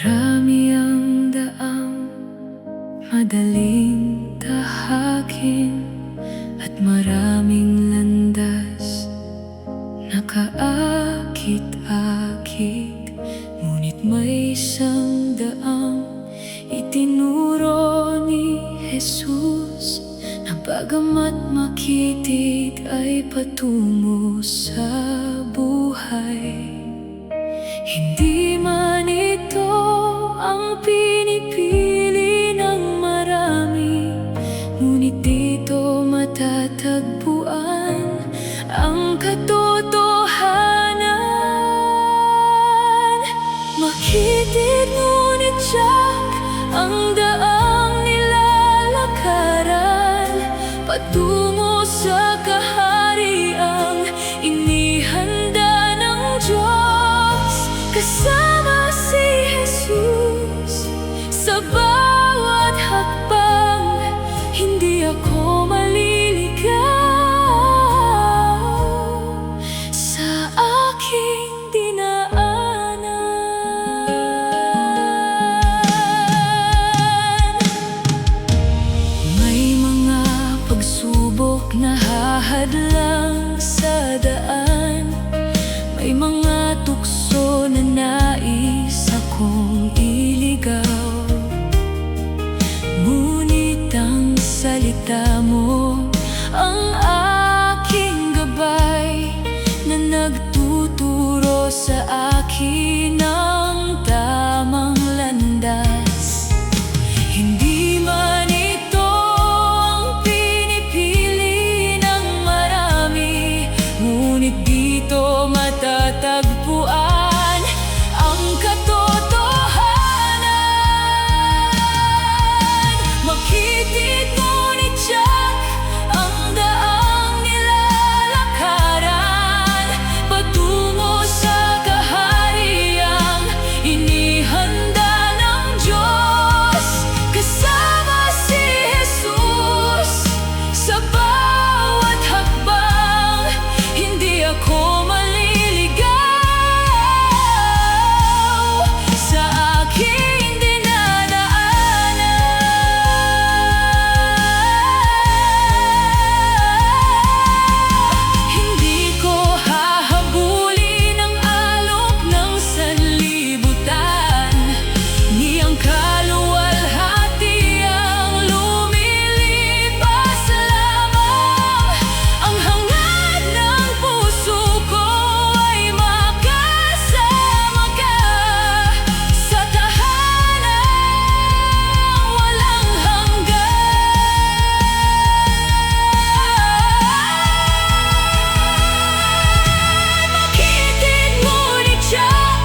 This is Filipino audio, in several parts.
Marami ang daang madaling tahakin, at maraming landas nakaakit-akit. Ngunit may isang daang itinuro ni Jesus, na bagamat makitid ay patungo sa buhay. Hindi man ito ang pinipili ng marami, ngunit dito matatagpuan ang katotohanan. Makitid ngunit tiyak ang daang nilalakaran, patungo sa kahariang inihanda ng Diyos. Kasama si Jesus sa bawat hakbang, hindi ako maliligaw sa aking dinaanan. May mga pagsubok na hahadlang sa daan, may mga tukso na nais akong iligaw. Ngunit ang salita mo ang aking gabay, na nagtuturo sa akin ng tamang landas. Hindi man ito ang pinipili ng marami, ngunit dito matatagpuan ang katotohanan. Makitid ngunit tiyak ang daang nilalakaran, patungo sa kahariang inihanda ng Diyos. Kasama si Jesus sa bawat hakbang, hindi ako maliligaw sa aking dinadaanan. Hindi ko hahabulin ang alok ng sanlibutan, ni ang kaluwalhati ang lumilipas lamang. Ang hangad ng puso ko ay makasama ka sa tahanang walang hanggan. Makitid ngunit tiyak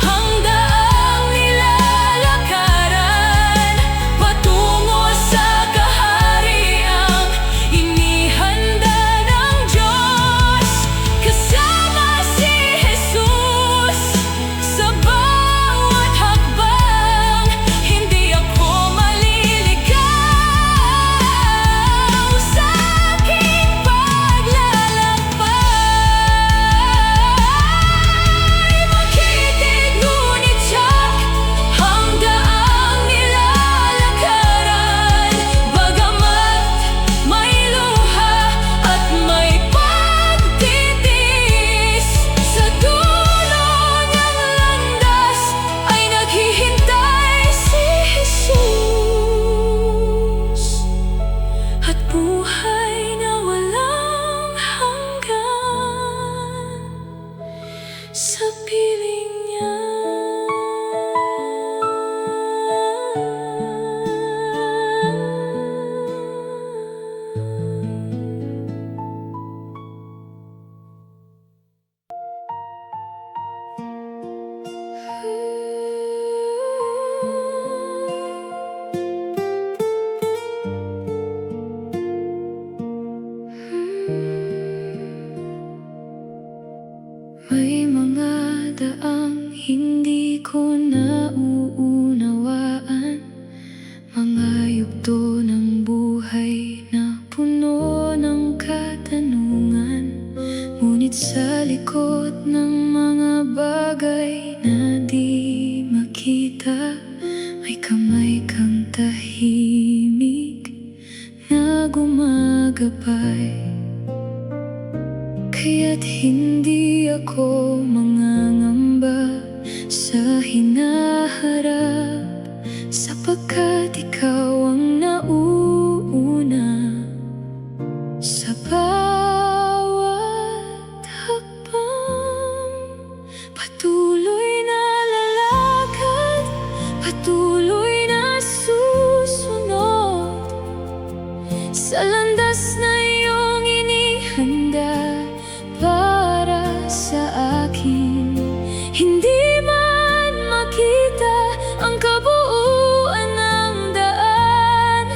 ang daang nilalakaran, patungo sa kahariang inihanda ng Diyos. Kasama si Jesus sa bawat hakbang, hindi ako maliligaw sa aking paglalakbay. Makitid ngunit tiyak ang daang nilalakaran, bagamat may luha at may pagtitiis. Sa dulo ng landas ay naghihintay si Jesus, at buhay na walang hanggan sa piling niya. May mga daang hindi ko nauunawaan, mga yugto ng buhay na puno ng katanungan. Ngunit sa likod ng mga bagay na di makita, sa hinaharap, sapagkat ikaw ang nauuna sa bawat hakbang. Patuloy na lalakad, patuloy na susunod sa landas na iyong inihanda para sa akin. Hindi man makita ang kabuuan ng daan,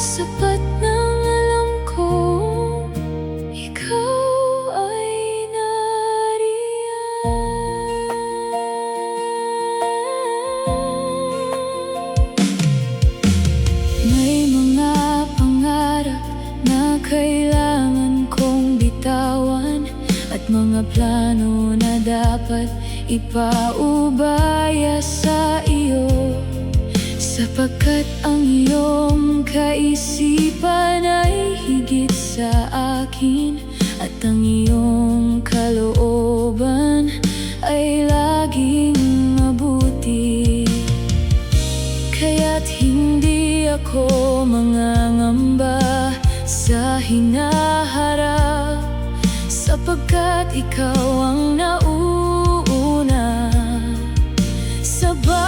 sapat nang alam kong ikaw ay nariyan. May mga pangarap na kailangan kong bitawan, at mga plano na dapat ipaubaya sa iyo, sapagkat ang iyong kaisipan ay higit sa akin, at ang iyong kalooban ay laging mabuti. Kaya't hindi ako mangangamba sa hinaharap, sapagkat ikaw ang nauuna sa bawat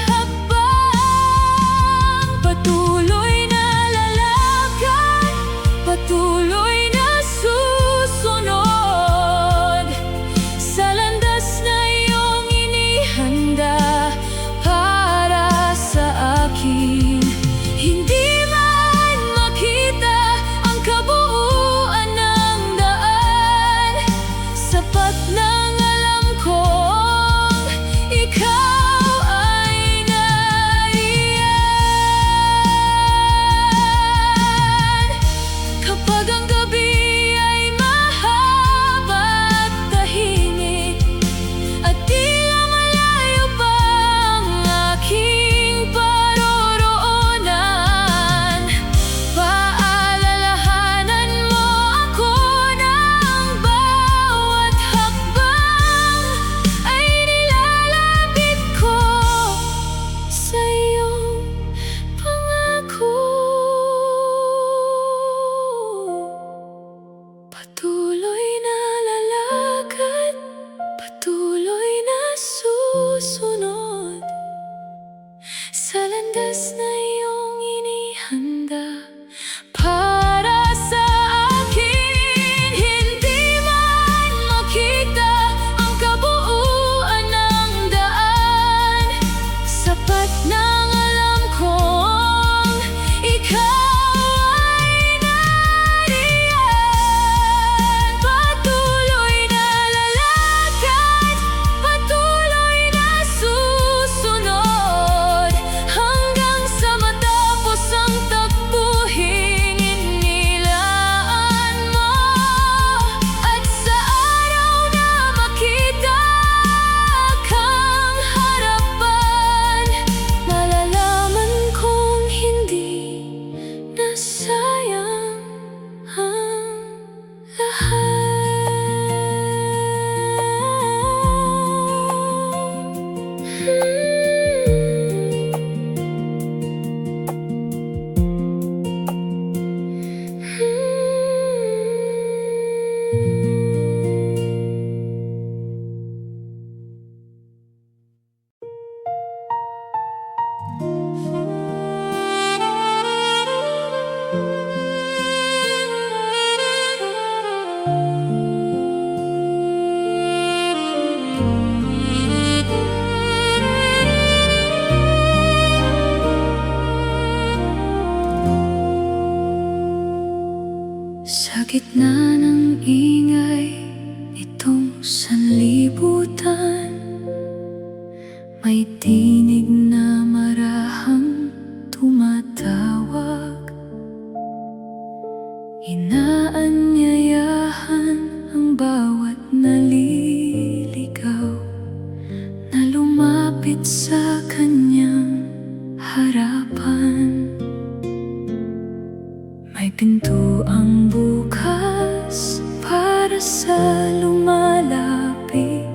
hakbang. Patuloy na lalakad, patuloy na susunod sa landas na iyong inihanda para sa akin. Hindi man makita ang kabuuan ng daan, sapat nang alam kong ikaw ay nariyan. Kapag ang gabi ay mahaba at tahimik, at tila malayo pa ang aking paroroonan, paalalahanan mo ako ng bawat hakbang ay nilalapit ko sa iyong pangako. Patuloy na lalakad, patuloy na susunod sa landas na iyong inihanda para sa akin. Hindi man makita ang kabuuan ng daan, sapat nang alam kong ikaw ay nariyan. Patuloy na lalakad, patuloy na susunod hanggang sa matapos ang takbuhing inilaan mo. At sa araw na makita kang harapan, malalaman kong hindi nasayang ang sa gitna ng ingay nitong sanlibutan, may tinig na marahang tumatawag. Inaanyayahan ang bawat naliligaw na lumapit sa kanyang harapan. May pintuang bukas para sa lumalapit,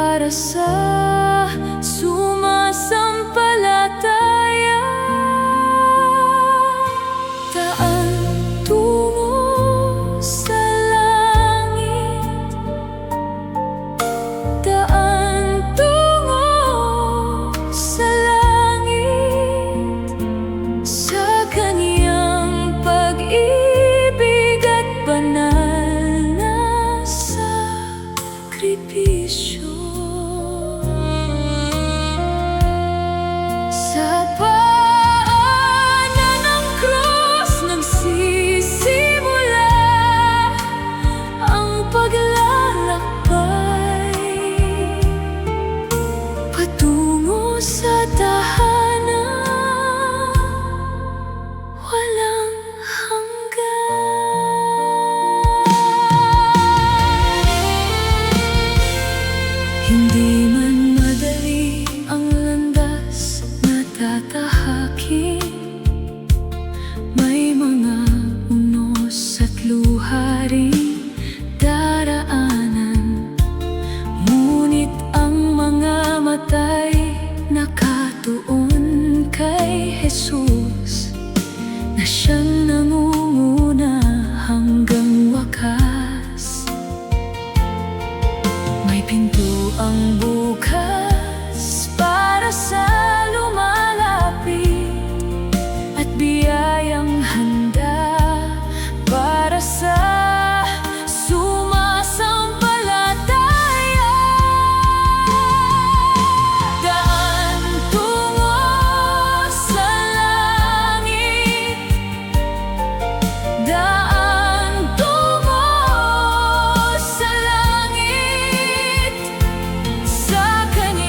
para sa sumasampalataya. Daan tungo sa langit, daan tungo sa langit, sa kaniyang pag-ibig at banal na sakripisyo. Sa paanan ng krus nagsisimula ang paglalakbay patungo sa tahanan walang hanggan. Hindi man madali ang landas na tatahakin, may mga unos at luha ring daraanan. Ngunit ang mga mata'y nakatuon kay Jesus, na siyang nangunguna hanggang wakas. May pinto ang bukas para sa lumalapit, at biyayang handa para sa sumasampalataya. Daan tungo sa langit, daan tungo sa langit, sa kaniyang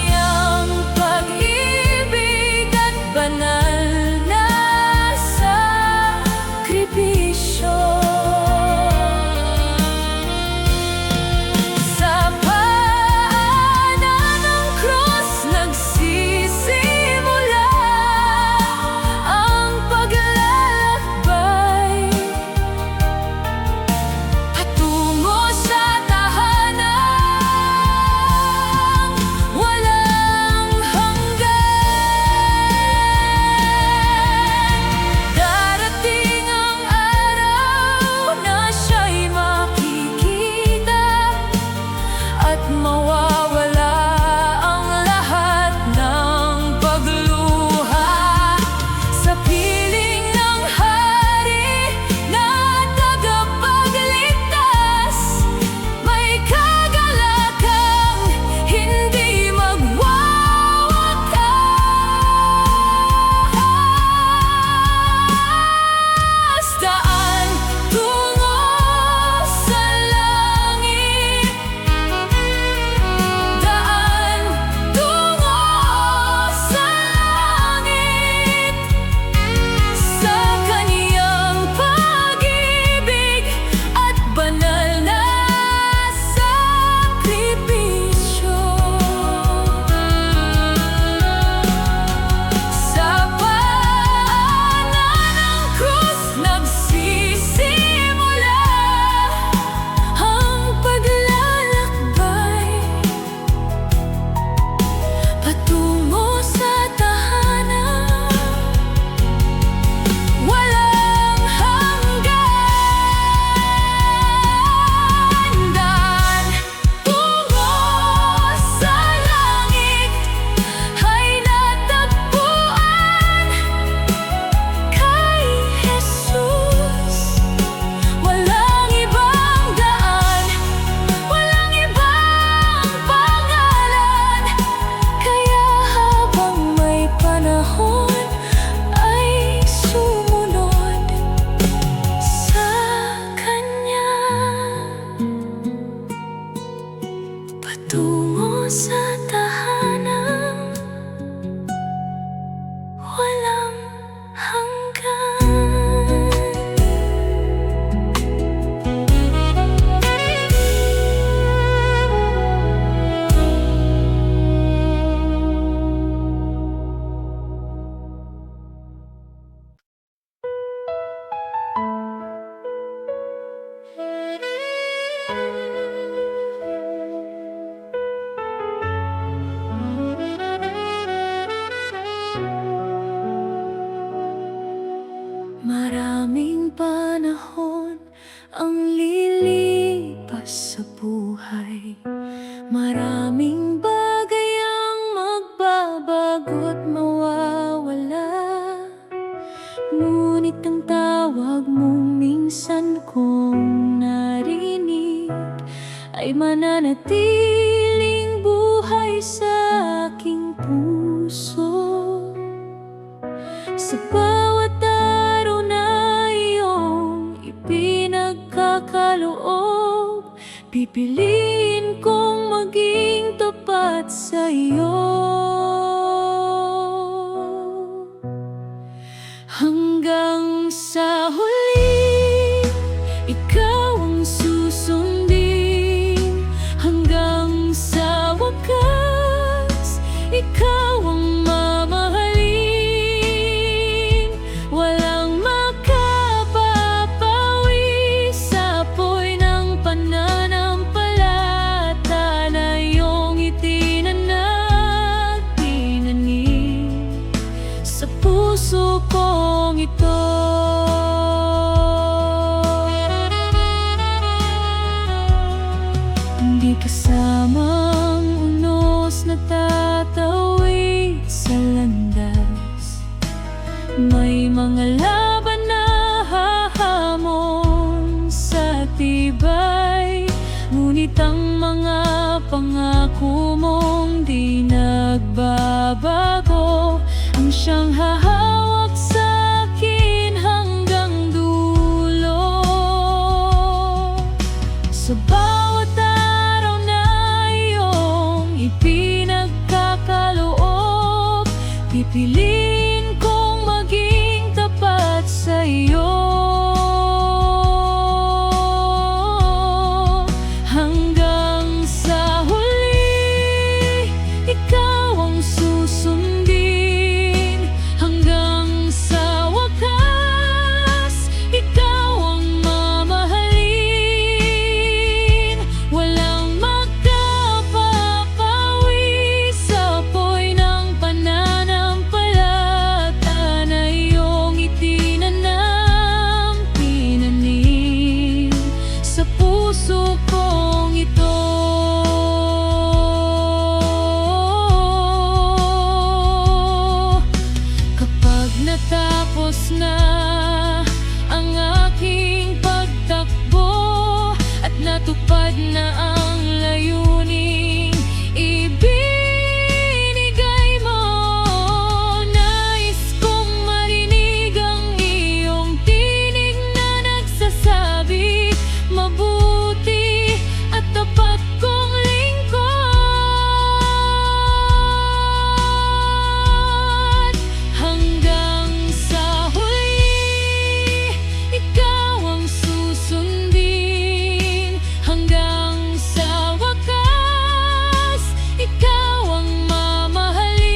sa buhay. Maraming bagay ang magbabago't mawawala, ngunit ang tawag mong minsan kong narinig ay mananatiling buhay sa aking puso. Sa bawat araw na iyong ipinagkakaloob, pipiliin kong maging tapat sa iyo. Hanggang sa huli, ikaw ang susundin. Hanggang sa wakas, ikaw ang mamahalin. Walang makapapawi sa apoy ng pananampalataya na iyong itinanag, tinanim sa puso kong ito. Hindi kasamang unos na tatawid sa landas, may mga laban na hahamon sa tibay, ngunit ang mga pangako mong di nagbabago ang siyang hahawak sa akin hanggang dulo. Sa bawat araw na iyong ipinagkakaloob, pipiliin kong maging tapat sa iyo. Hanggang sa huli, ikaw ang susundin. Hanggang sa wakas, ikaw ang mamahalin. Walang makapapawi sa apoy ng pananampalataya na iyong itinanam, tinanim sa puso kong ito. Kapag natapos na ang aking pagtakbo at natupad na ang layuning ibinigay mo, nais kong marinig ang iyong tinig na nagsasabi, mabuti at tapat kong lingkod. Hanggang sa huli, ikaw ang susundin. Hanggang sa wakas, ikaw ang mamahalin.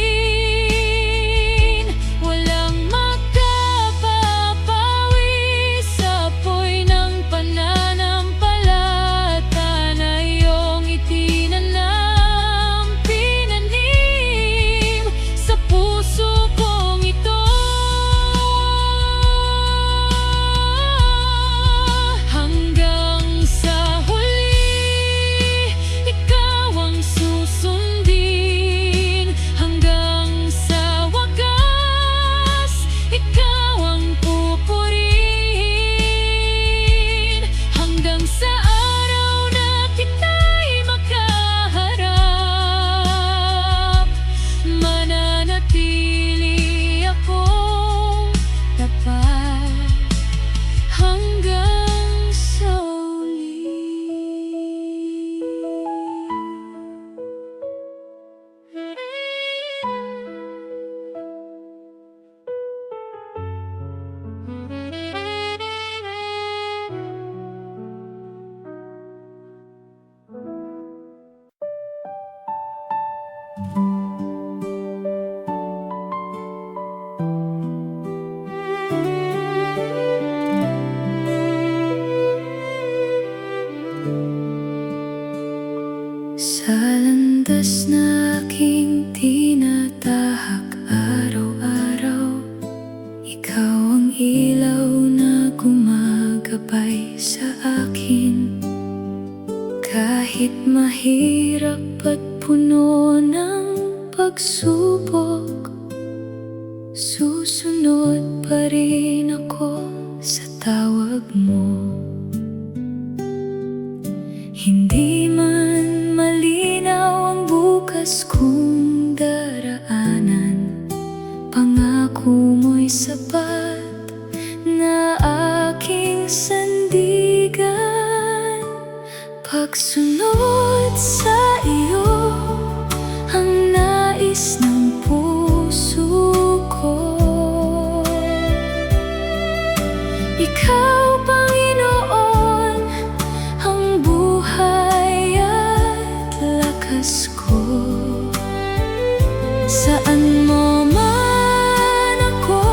Walang makapapawi sa apoy ng pananampalataya na iyong itinanam, tinanim sa puso kong ito. Hanggang sa huli, ikaw ang susundin. Hanggang sa wakas, ikaw ang pupurihin. Hanggang sa araw na kita'y makaharap, mananatili akong tapat hanggang sa huli. Sa landas na aking tinatahak araw-araw, ikaw ang ilaw na gumagabay sa akin. Kahit mahirap at puno ng pagsubok, susunod pa rin ako sa tawag mo. Hindi man malinaw ang bukas kong daraanan, pangako mo'y sapat na aking sandigan. Pagsunod sa iyo ang nais ng puso ko. Ikaw, Panginoon, ang buhay at lakas ko. Saan mo man ako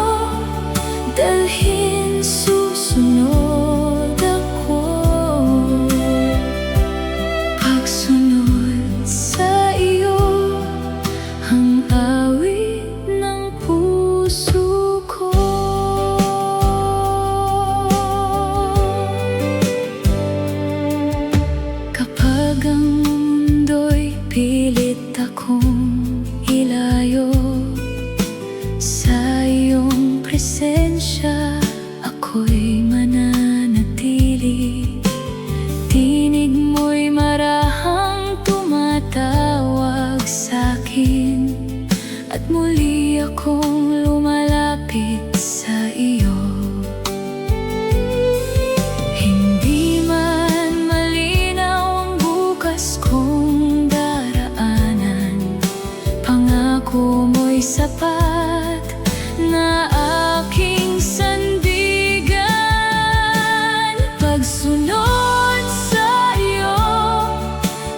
dalhin, susunod ako. Pagsunod sa iyo ang awit ng puso ko. Kapag ang mundo'y pilit akong ilayo sa iyong presensya, ako'y mananatili. Tinig mo'y marahang tumatawag sa'kin, at muli akong lumalapit sa iyo. Hindi man malinaw ang bukas kong daraanan, pangako mo'y sapat na aking sandigan. Pagsunod sa iyo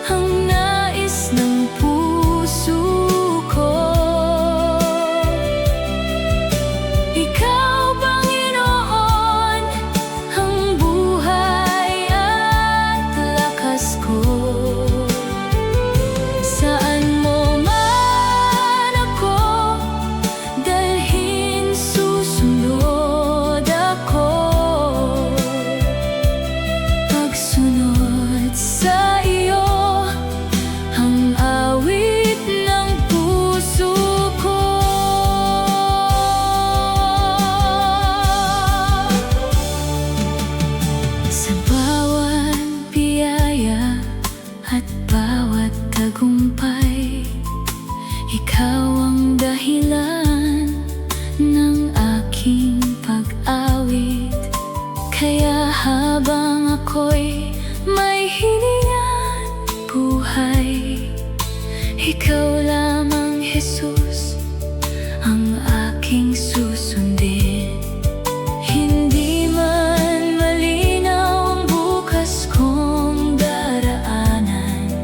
ang nais ng puso ko. Ikaw, Panginoon, ang buhay at lakas ko. Saan mo man ako dalhin, susunod ako. Pagsunod sa iyo ang awit ng puso ko. Sa bawat biyaya at bawat tagumpay, ikaw ang dahilan ng aking pag-awit. Kaya habang ako'y may hiningan buhay, ikaw lamang, Jesus, ang aking susundin. Hindi man malinaw ang bukas kong daraanan,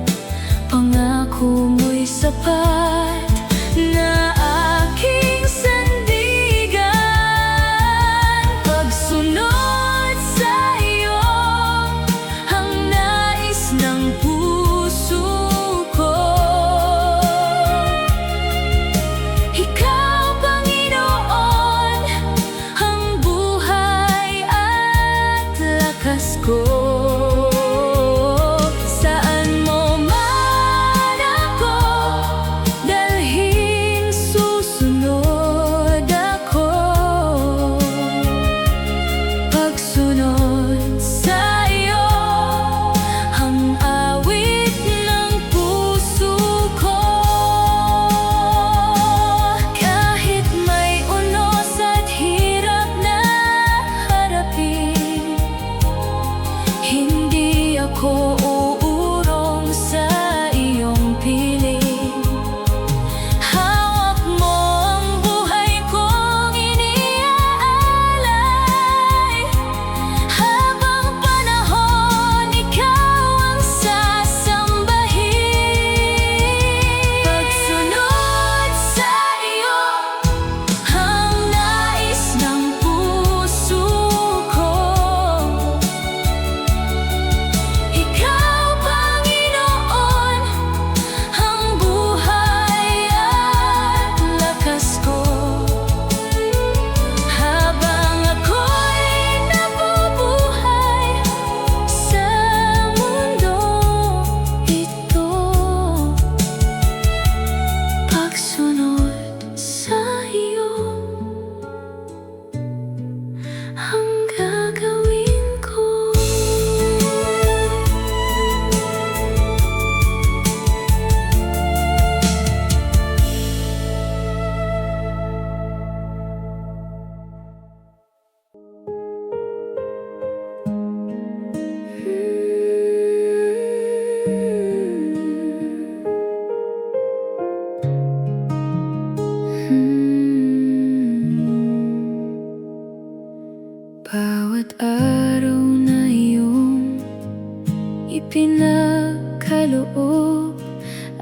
nagkaloob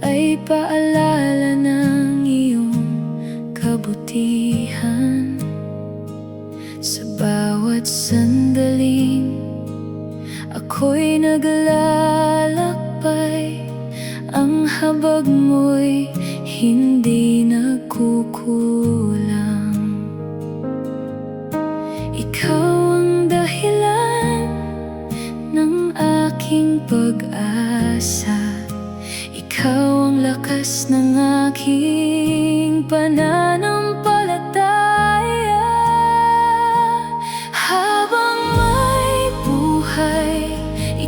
ay paalala ng iyong kabutihan. Sa bawat sandaling ako'y naglalakbay, ang habag mo'y hindi nagkukulang. Ikaw ang dahilan ng aking pag-asa, ikaw ang lakas ng aking pananampalataya. Habang may buhay,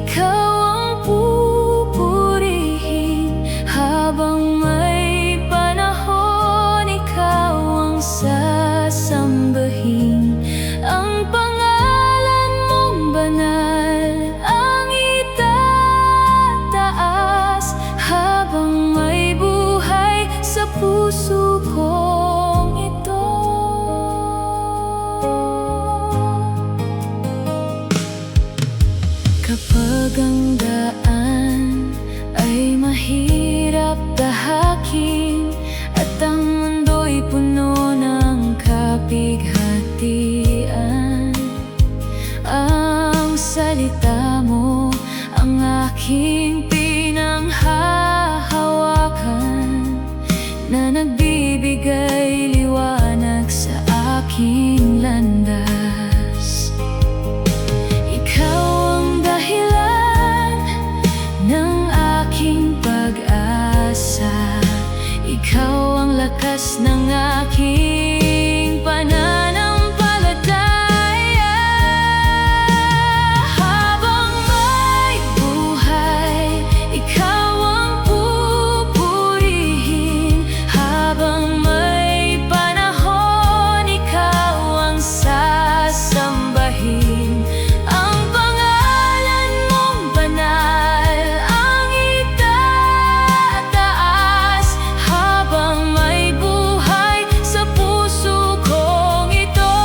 ikaw ang pupurihin. Habang may panahon, ikaw ang sasambahin. Ang pangalan mong banal ang itataas. Habang may buhay sa puso kong ito. Kapag ang daan ay mahirap tahakin at ang mundo'y puno ng kapighatian, ang salita mo ang aking pinanghahawakan, na nagbibigay liwanag sa aking landas. Ikaw ang dahilan ng aking pag-asa, ikaw ang lakas ng aking pananampalataya. Habang may buhay, ikaw ang pupurihin. Habang may panahon, ikaw ang sasambahin. Ang pangalan mong banal ang itataas. Habang may buhay sa puso kong ito.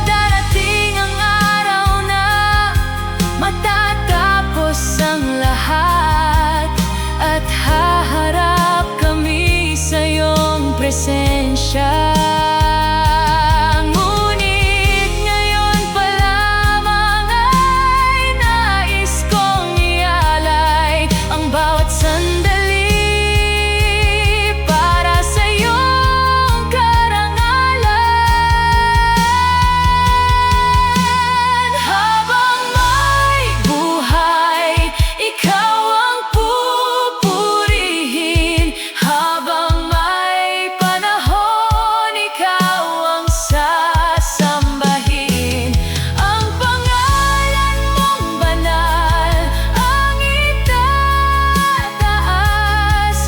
Darating ang araw na matatapos ang lahat at haharap kami sa iyong presensya. Ngunit ngayon pa lamang ay nais kong ialay ang bawat sandali para sa iyong karangalan. Habang may buhay, ikaw ang pupurihin. Habang may panahon, ikaw ang sasambahin. Ang pangalan mong banal ang itataas.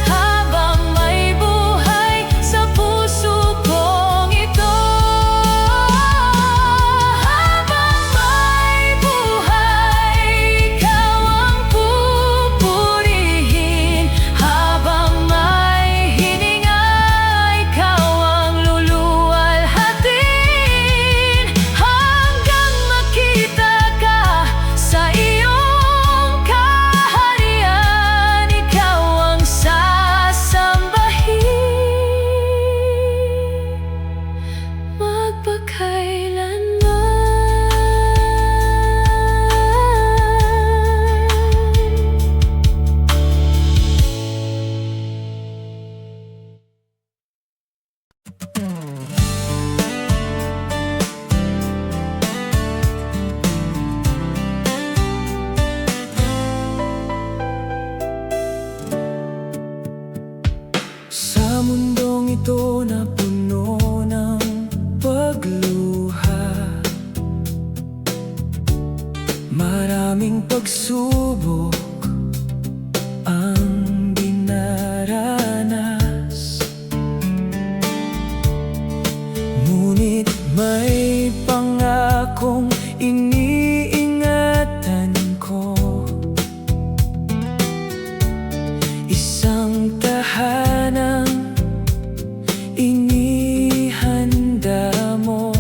Habang may buhay sa puso kong ito. Habang may buhay, ikaw ang pupurihin. Habang may hininga, ikaw ang luluwalhatin. Hanggang makita ka sa iyong kaharian, ikaw ang sasambahin Sa mundong ito na puno ng pagluha, maraming pagsubok ang dinaranas. Ngunit may pangakong iniingatan ko, isang tahanang inihanda mo.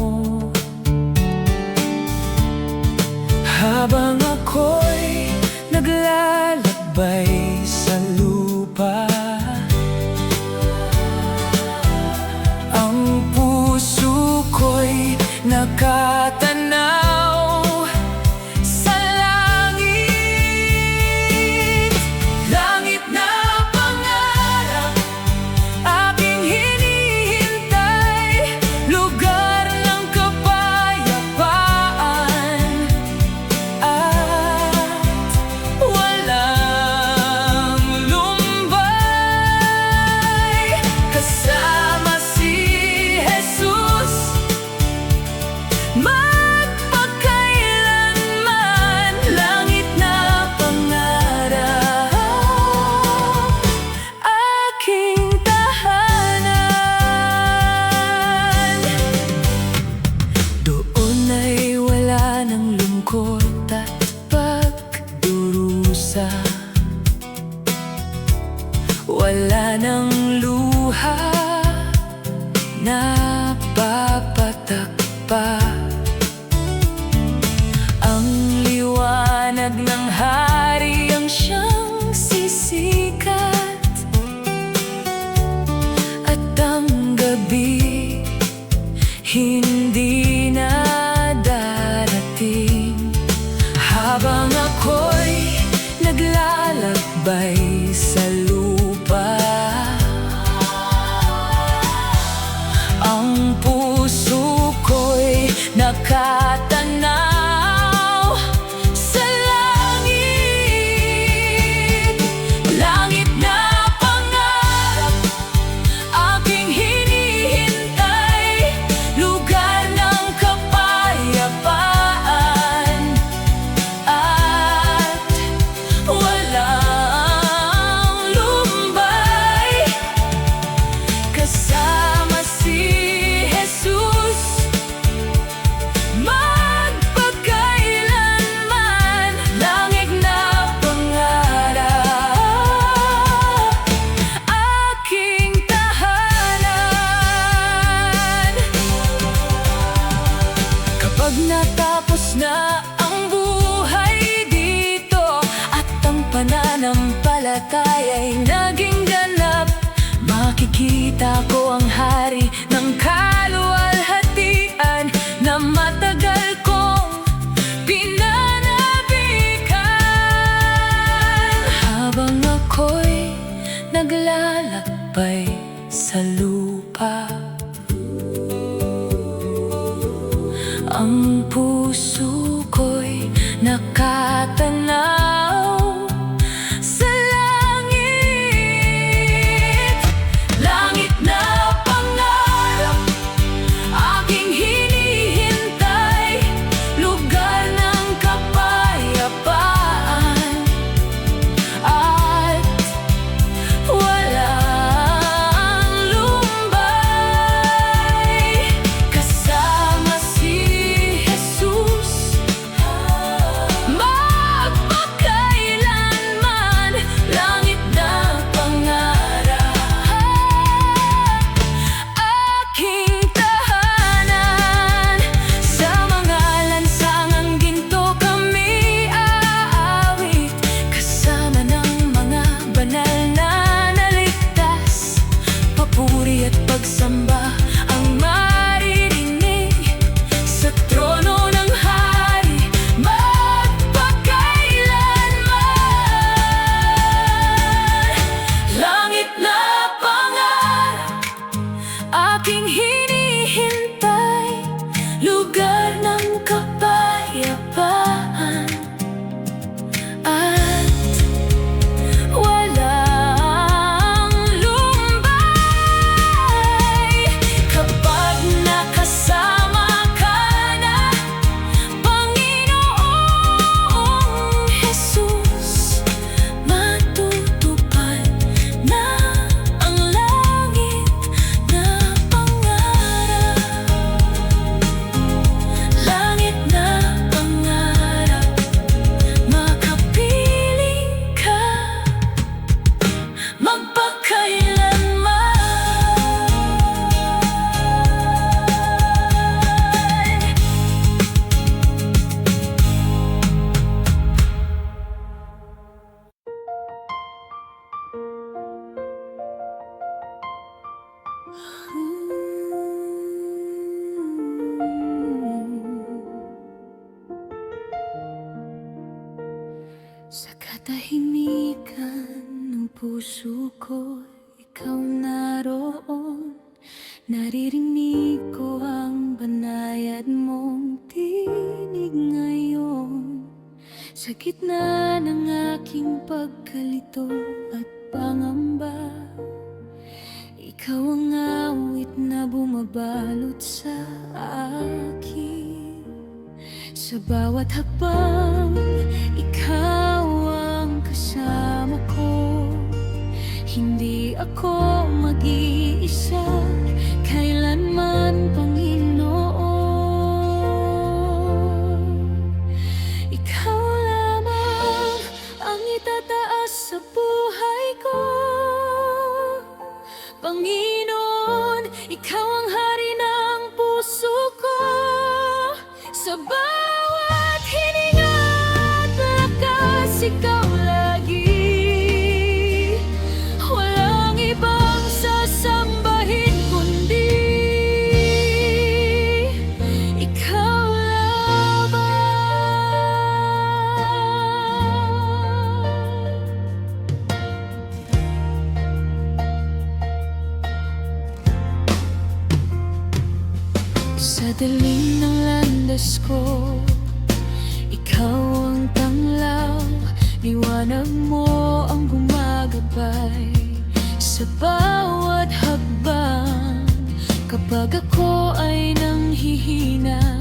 Habang ako'y Nakita ko ang hari ng kaluwalhatian na matagal kong pinanabikan. Habang ako'y naglalakbay sa lupa, ang puso ko'y nakatanaw sa langit. Langit na pangarap, aking hinihintay, lugar ng kapayapaan at walang lumbay. Kasama si Jesus magpakailanman, langit na pangarap, aking tahanan. Sa mga lansangang ginto kami aawit, kasama ng mga banal na naligtas. Papuri at pagsamba ang maririnig sa trono ng hari magpakailanman. Langit na pangarap, aking hinihintay, lugar ng kapayapaan at walang lumbay. Kapag nakasama ka na, Panginoong Jesus, matutupad na ang langit na pangarap. Langit na pangarap, makapiling ka magpakailanman. Sa katahimikan ng puso ko, ikaw naroon. Naririnig ko ang banayad mong tinig ngayon. Sa gitna ng aking pagkalito at pangamba, ikaw ang awit na bumabalot sa akin. Sa bawat hakbang, ikaw ang kasama ko. Hindi ako mag-iisa kailanman, Panginoon. Ikaw lamang ang itataas sa buhay ko, Panginoon. Ikaw ang hari ng puso ko. Sa bawat hininga at lakas, ikaw lagi. Walang ibang sasambahin kundi ikaw lamang. Sa dilim ng landas ko, ikaw ang tanglaw. Liwanag mo ang gumagabay sa bawat hakbang. Kapag ako ay nanghihina,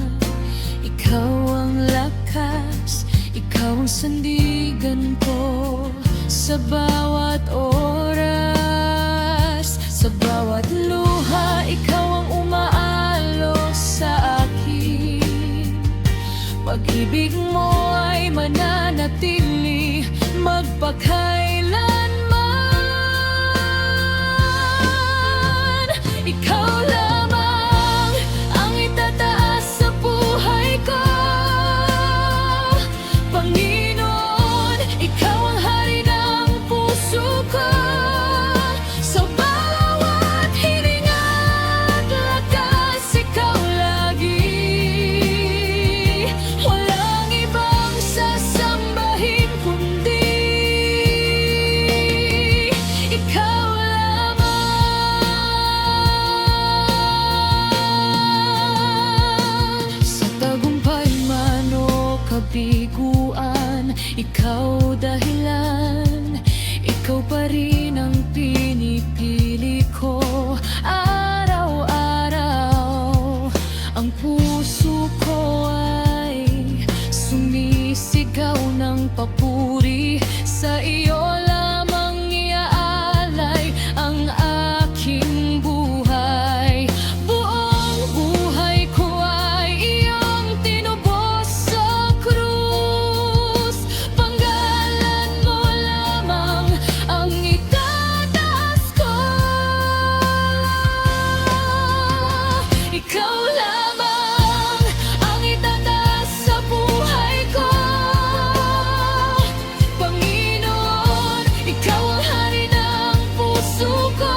ikaw ang lakas, ikaw ang sandigan ko. Sa bawat oras, sa bawat luha, ikaw ang umaalok sa akin. Pag-ibig mo ay mananatili magpakailanman. Ikaw lamang ang itataas sa buhay ko, Panginoon. Ikaw ang hari ng puso ko. Sa bawat ikaw dahilan, ikaw pa rin ang pinipili ko. Araw-araw, ang puso ko ay sumisigaw ng papuri. Sa iyo lamang iaalay ang aking buhay. Buong buhay ko ay iyong tinubos sa krus. Panggalan mo lamang ang itataas ko. Ikaw lamang ang itataas sa buhay ko. Panginoon, ikaw ang hari ng puso ko.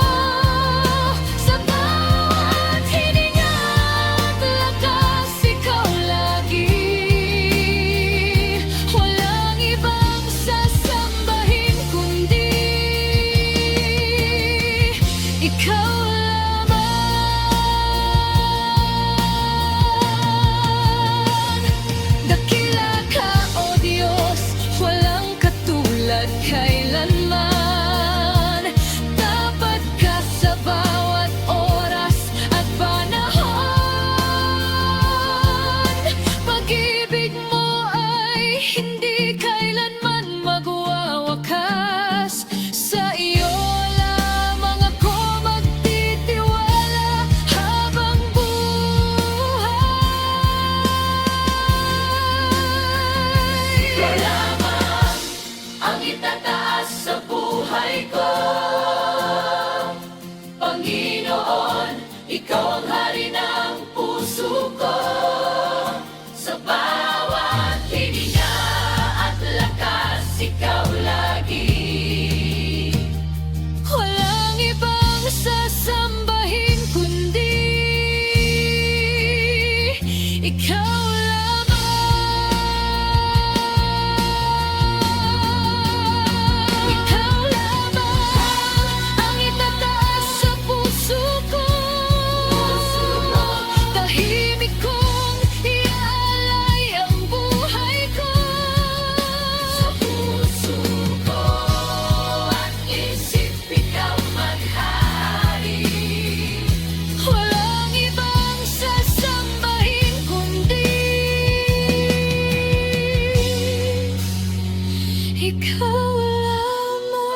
Sa bawat hininga at lakas, ikaw lagi. Walang ibang sasambahin kundi ikaw lamang. Dakila ka, O Diyos, walang katulad kailanman. Tapat ka sa bawat oras at panahon. Pag-ibig mo ay hindi kailanman magwawakas. Sa iyo lamang ako magtitiwala habang buhay. Ikaw lamang ang itataas sa buhay ko. Panginoon, ikaw ang hari ng puso ko. Sa bawat hininga at lakas, ikaw lagi. Walang ibang sasambahin kundi ikaw lamang. Ikaw lamang ang itataas sa puso ko. Tahimik kong iaalay ang buhay ko. Sa puso ko at isip, ikaw maghari. Walang ibang sasambahin kundi ikaw lamang.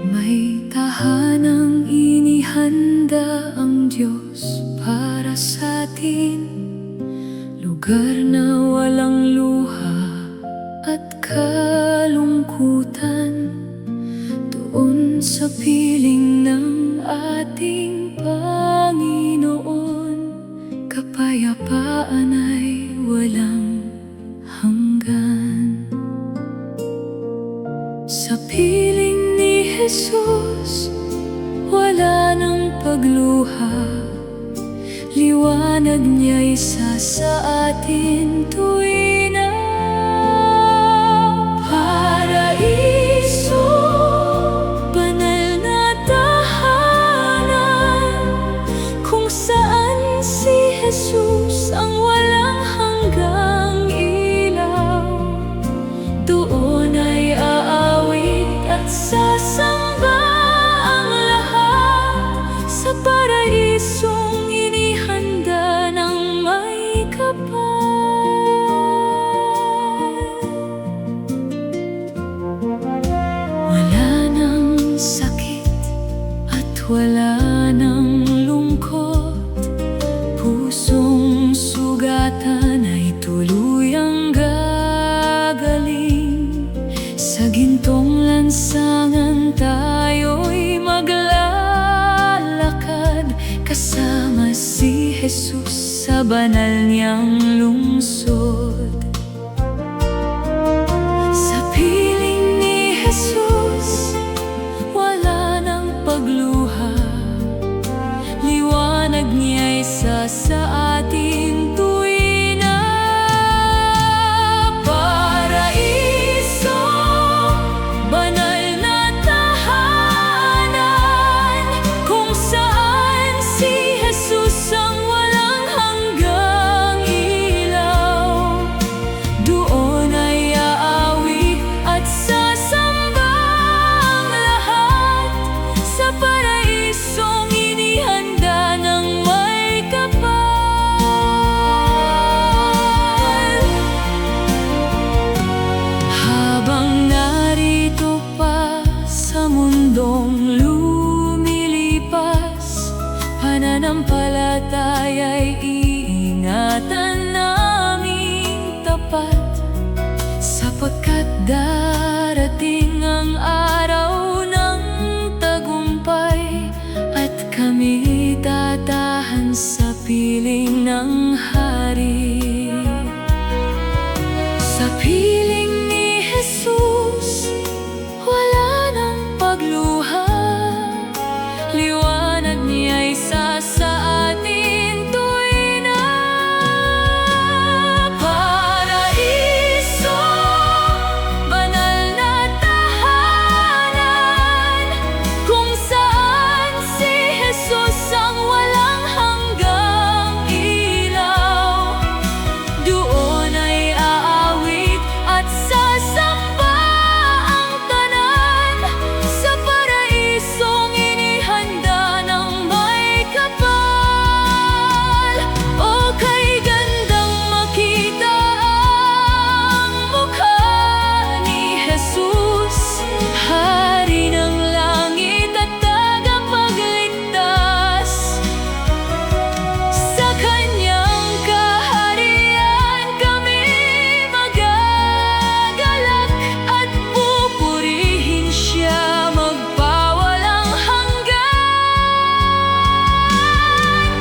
May tahanang inihanda ang Diyos para sa atin, lugar na walang luha at kalungkutan. Doon sa piling ng ating Panginoon, kapayapaan ay walang hanggan. Sa piling ni Jesus, wala nang pagluha. Liwanag niya'y isa sa atin tuwing na paraiso. Banal na tahanan kung saan si Jesus ang walang hanggang ilaw. Doon ay aawit at sasamba ang lahat sa paraisong inihanda ng may kapal. Wala nang sakit at wala nang lungkot. Pusong sugatan ay tuluyang gagaling. Sa gintong lansangan tayo'y maglalakad kasama si Jesus sa banal niyang lungsod. Sa piling ni Jesus, pananampalataya'y iingatan naming tapat, sapagkat darating ang araw ng tagumpay, at kami tatahan sa piling ng Hari. Sa piling ni Jesus, wala nang pagluha, liwanag niya'y sa atin tuwi na. Paraiso, banal na tahanan, kung saan si Jesus ang walang hanggang ilaw. Doon ay aawit at sasamba ang tanan, sa paraisong inihanda ng may kapal. O kay gandang makita ang mukha ni Jesus, Hari ng langit at tagapagligtas. Sa kanyang kaharian kami magagalak, at pupurihin siya magpawalang hanggan.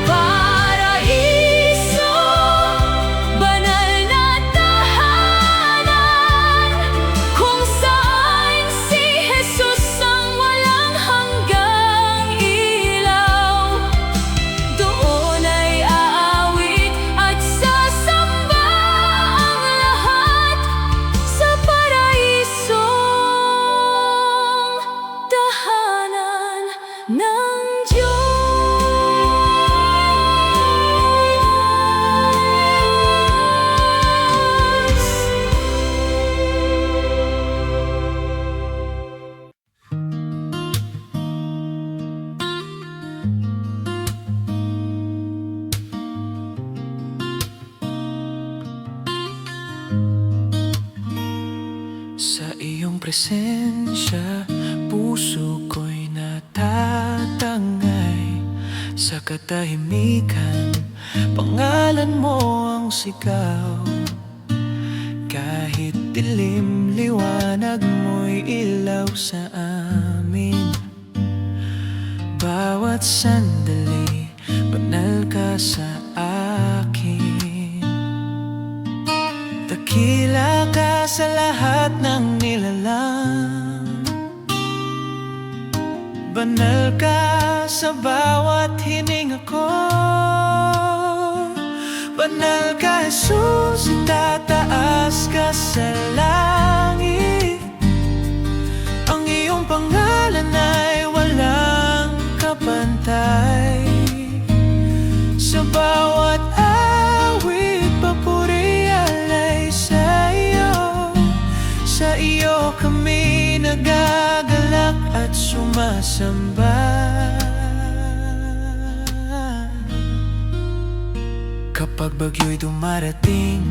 Paraiso, banal na tahanan, kung saan si Jesus ang walang hanggang ilaw. Doon ay aawit at sasamba ang lahat, sa paraisong tahanan ng Sa iyong presensya, puso ko'y natatangay. Sa katahimikan, pangalan mo ang sigaw. Kahit dilim, liwanag mo'y ilaw sa amin. Bawat sandali, banal ka sa akin. Dakila ka sa lahat ng nilalang. Banal ka sa bawat hininga ko. Banal ka, Jesus, itataas ka sa langit. Ang iyong pangalan ay walang kapantay. Sa bawat awit, papuri alay sa iyo. Sa iyo kami nagagalak at sumasamba. Kapag bagyo'y dumarating,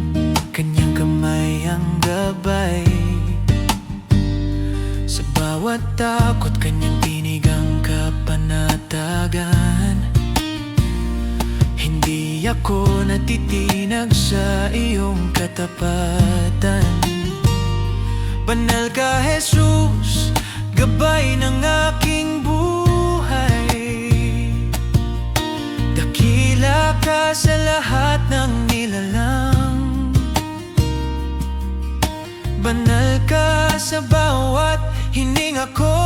kanyang kamay ang gabay. Sa bawat takot, kanyang tinig ang kapanatagan. Hindi ako natitinag sa iyong katapatan. Banal ka, Jesus, gabay ng aking buhay. Dakila ka sa lahat ng nilalang. Banal ka sa bawat hininga ko.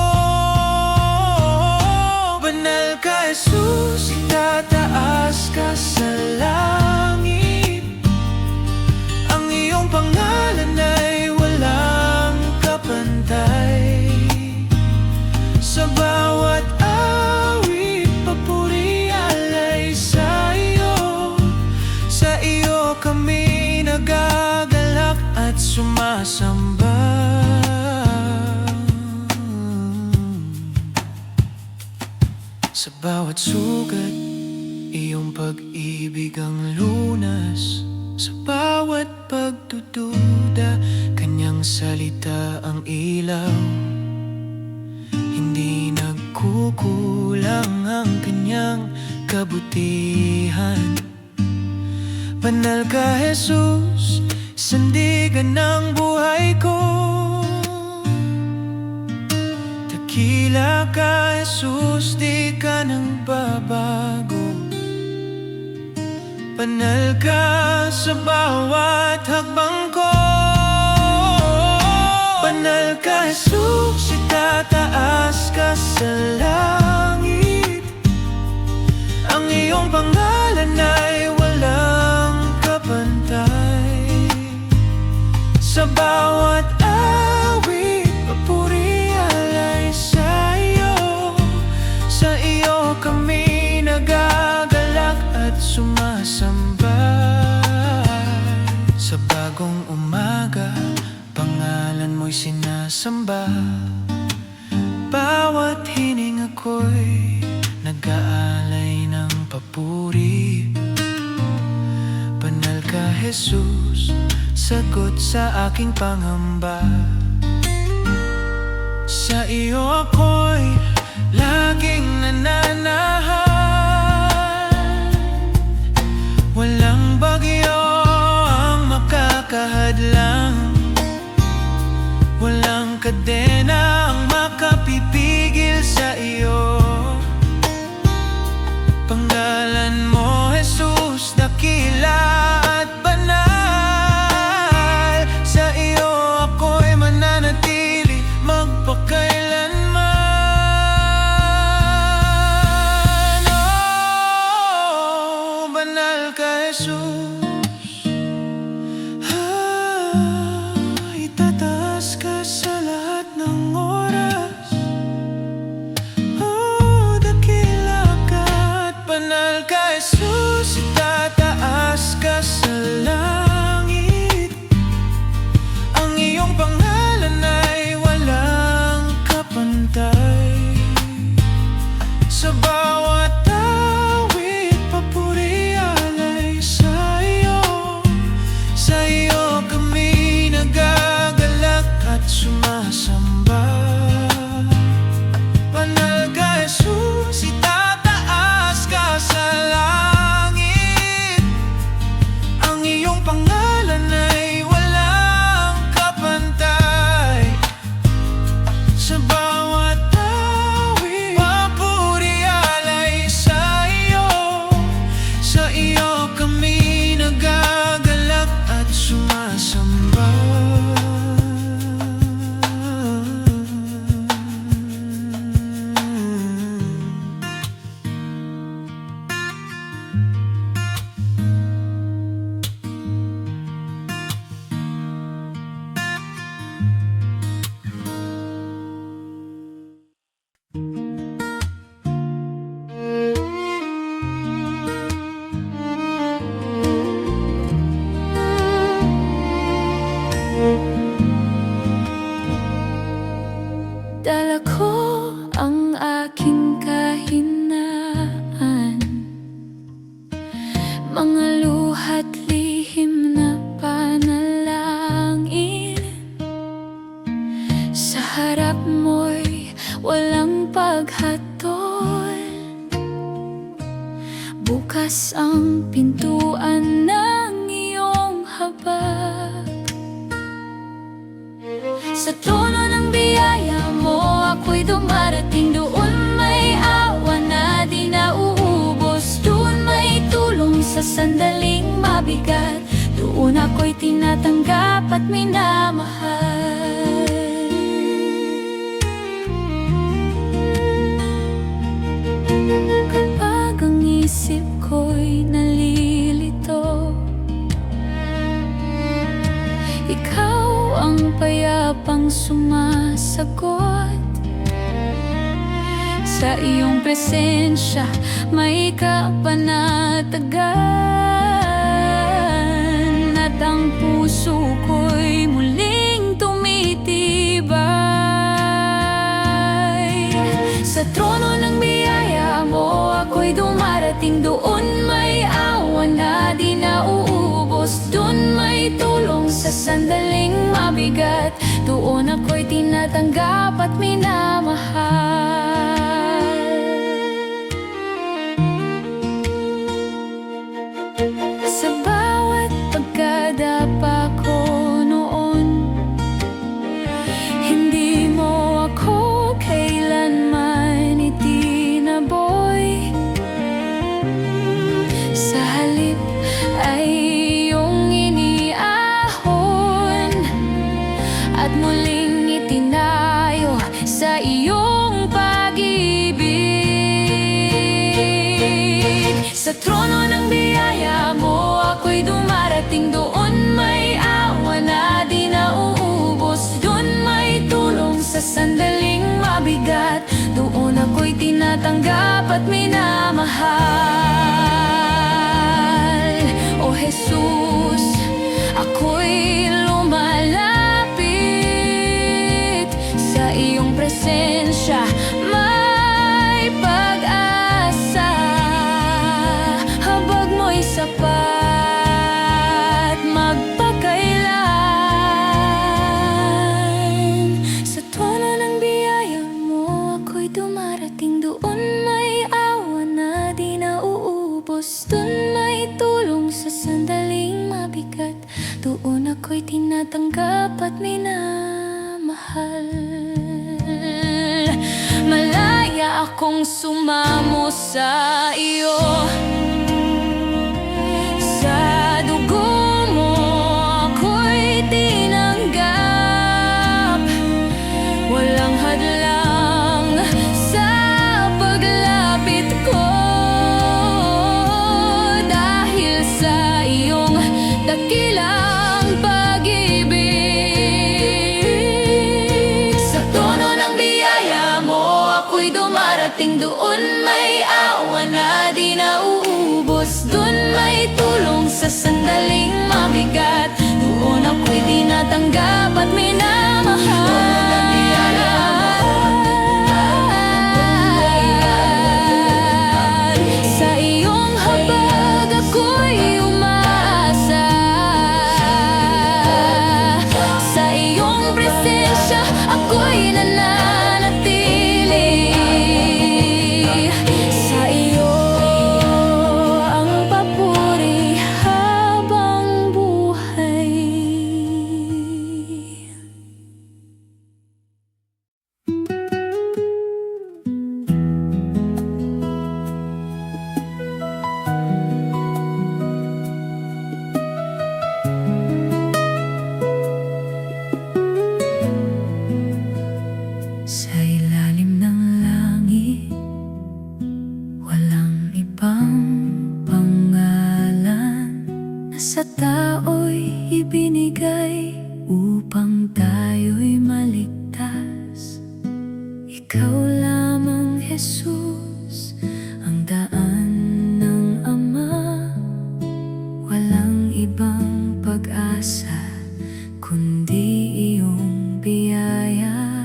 Banal ka, Jesus, itataas ka sa langit. Ang iyong pangalan ay walang kapantay. Sa bawat awit, papuri alay sa iyo. Sa iyo kami nagagalak at sumasamba. Sa bawat sugat, iyong pag-ibig ang lunas. Sa bawat pagdududa, kanyang salita ang ilaw. Hindi nagkukulang ang kanyang kabutihan. Banal ka, Jesus, sandigan ng buhay ko. Dakila ka, Jesus, di ka nang babago. Banal ka sa bawat hakbang ko. Banal ka, Jesus, itataas ka sa langit. Ang iyong pangalan ay walang kapantay. Sa bawat awit, papuri alay sa iyo. Sa iyo kami nagagalak at sumasamba. Sa bagong umaga, pangalan mo'y sinasamba. Bawat hininga ko'y nag-aalay ng papuri. Banal ka, Jesus, sagot sa aking pangamba. Sa iyo ako'y laging nananahan. Walang bagyo ang makakahadlang. Walang kadena ang makapipigil sa iyo. Pangalan mo, Jesus, dakila at banal. Sa iyo ako'y mananatili magpakailanman. Oh, banal ka, Jesus. Itataas ka sa lahat ng oras. Oh, dakila ka at banal ka, Jesus. Itataas ka sa langit. Ang iyong pangalan ay walang kapantay. Sa bawat awit, papuri alay sa iyo. Sa iyo kami nagagalak at sumasamba. Banal ka, Jesus, itataas ka sa langit. Ang iyong pangalan ay walang kapantay. Sa bawat awit, papuri alay sa iyo. Sa iyo kami nagagalak at sumasamba. Dala ko ang aking kahinaan, mga luha't lihim na panalangin. Sa harap mo'y walang paghatol. Bukas ang pintuan ng iyong habag. Sa trono ng biyaya mo ako'y dumarating. Doon may awa na di nauubos. Doon may tulong sa sandaling mabigat. Doon ako'y tinatanggap at minamahal. Kapag ang isip ko'y nalilito, ikaw ang payapang sumasagot. Sa iyong presensya may kapanatagan, at ang puso ko'y muling tumitibay. Sa trono ng biyaya mo ako'y dumarating. Doon may awa na di nauubos. Doon may tulong sa sandaling mabigat. Doon ako'y tinatanggap at minamahal. sa sandaling mabigat. Doon ako'y tinatanggap at minamahal. O Jesus, ako'y lumalapit sa iyong presensya. May pag-asa, habag mo'y sapat magpakailan. Sa tono ng biyaya mo ako'y dumarating. Doon may awa na di nauubos. Doon may tulong sa sandaling mabigat. Doon ako'y tinatanggap at minamahal. Malaya akong sumamo sa iyo. Sa dugo mo ako'y tinanggap. Walang hadlang sa paglapit ko, dahil sa iyong dakilang pag-ibig. Sa tono ng biyaya mo ako'y dumarating. Doon may awa na di nauubos. Doon may tulong sa sandaling mabigat. Doon ako'y tinatanggap at minamahal. Sa iyong habag ako'y umaasa. Sa iyong presensya ako'y nananatili. Sa iyo ang papuri habang buhay. Sa ilalim ng langit, walang ibang pangalan na sa tao'y ibinigay upang tayo'y maligtas. Ikaw lamang, Jesus, ang daan ng Ama. Walang ibang pag-asa kundi iyong biyaya.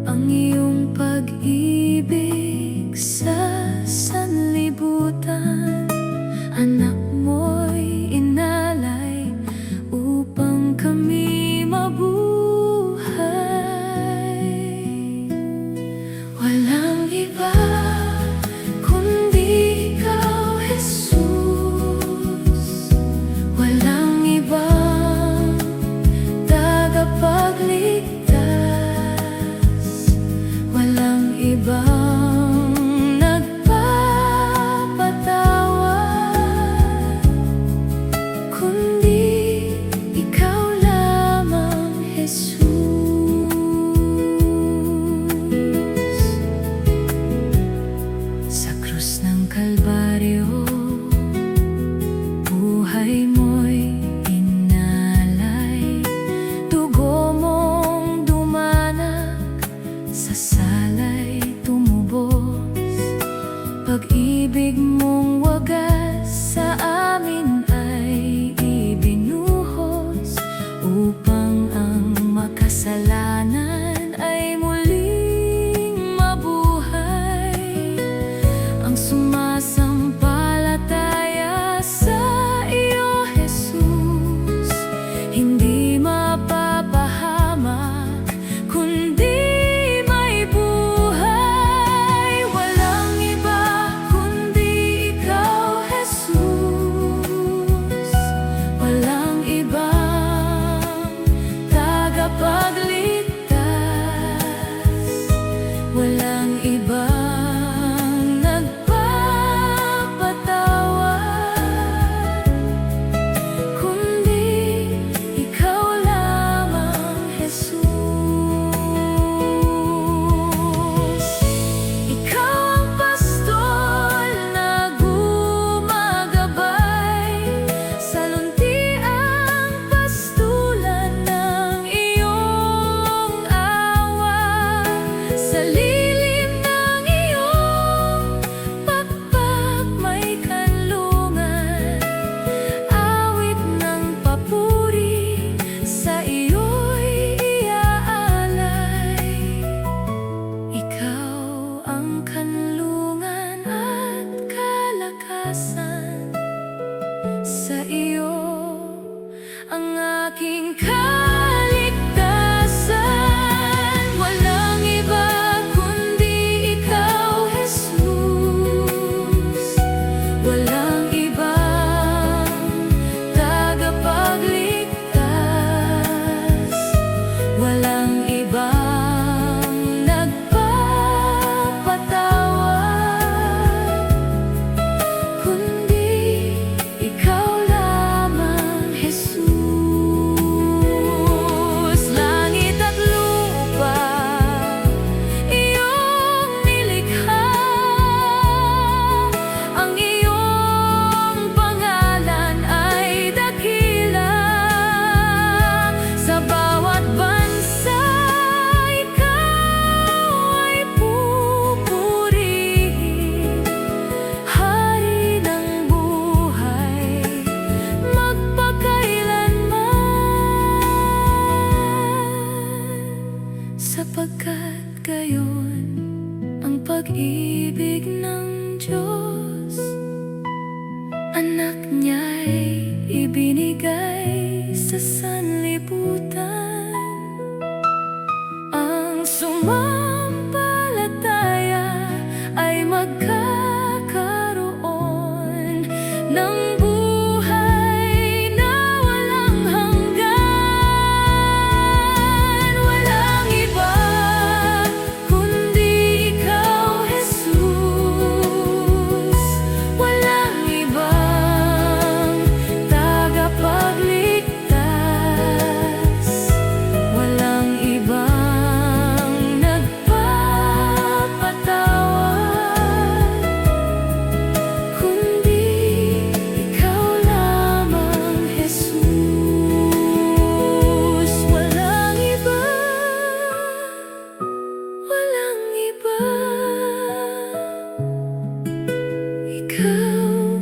Ang iyong pag-ibig sa sanlibutan, anak mo'y inalay upang kami mabuhay. Walang iba kundi ikaw, Jesus. Walang ibang tagapagligtas. Walang ibang nagpapatawad kundi ikaw lamang, Jesus. Sa krus ng Kalbaryo, buhay mo'y inalay. Dugo mong dumanak, sa salay tumubo. pag-ibig ng Diyos, anak niya'y ibinigay sa sanlibutan. Ang sumampalataya ay magkakaroon ng buhay na walang hanggan. Walang iba kundi ikaw, Jesus. Walang ibang tagapagligtas. Walang ibang nagpapatawad kundi ikaw lamang, Jesus. Walang iba, walang iba. Ikaw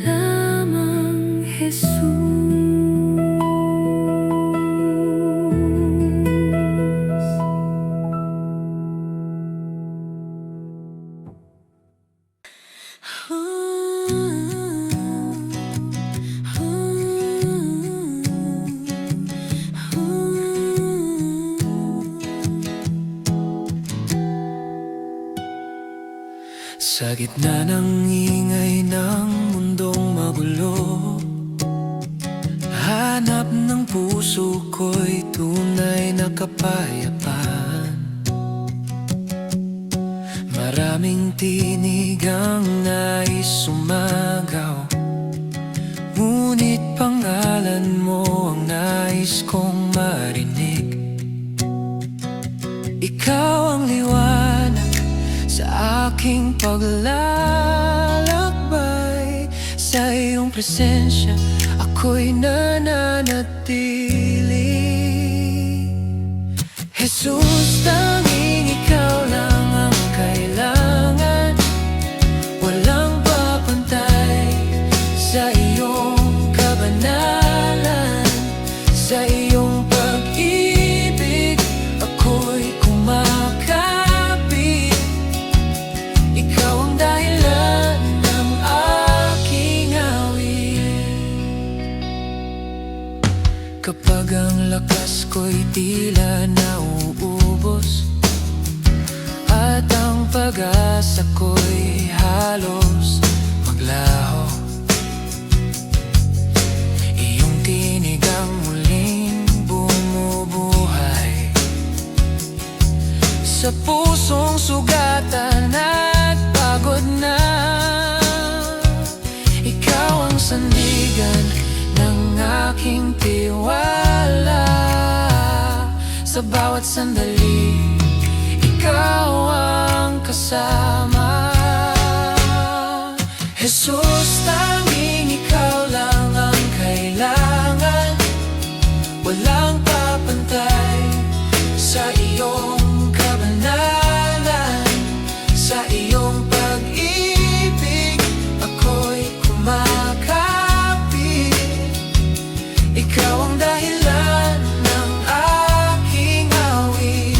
lamang, Jesus. Sa gitna ng ingay ng mundong magulo, hanap ng puso ko'y tunay na kapayapaan. Maraming tinig ang nais sumagaw, ngunit pangalan mo ang nais kong marinig. Ikaw ang liwanag sa aking paglalakbay. Sa iyong presensya ako'y nananatili. Jesus, tanging ikaw lang ang kailangan. Walang papantay sa iyong kabanalan. Sa iyong pag-ibig ako'y kumakapit. Ikaw ang dahilan ng aking awit. Kapag ang lakas ko'y tila nauubos at ang pag-asa ko'y halos maglaho, iyong tinig ang muling bumubuhay sa pusong sugatan at pagod na. Ikaw ang sandigan ng aking tiwala. Sa bawat sandali, ikaw ang kasama. Jesus, tanging ikaw lang ang kailangan. Walang papantay sa iyong kabanalan. Sa iyong pag-ibig ako'y kumakapit. Ikaw ang dahilan ng aking awit.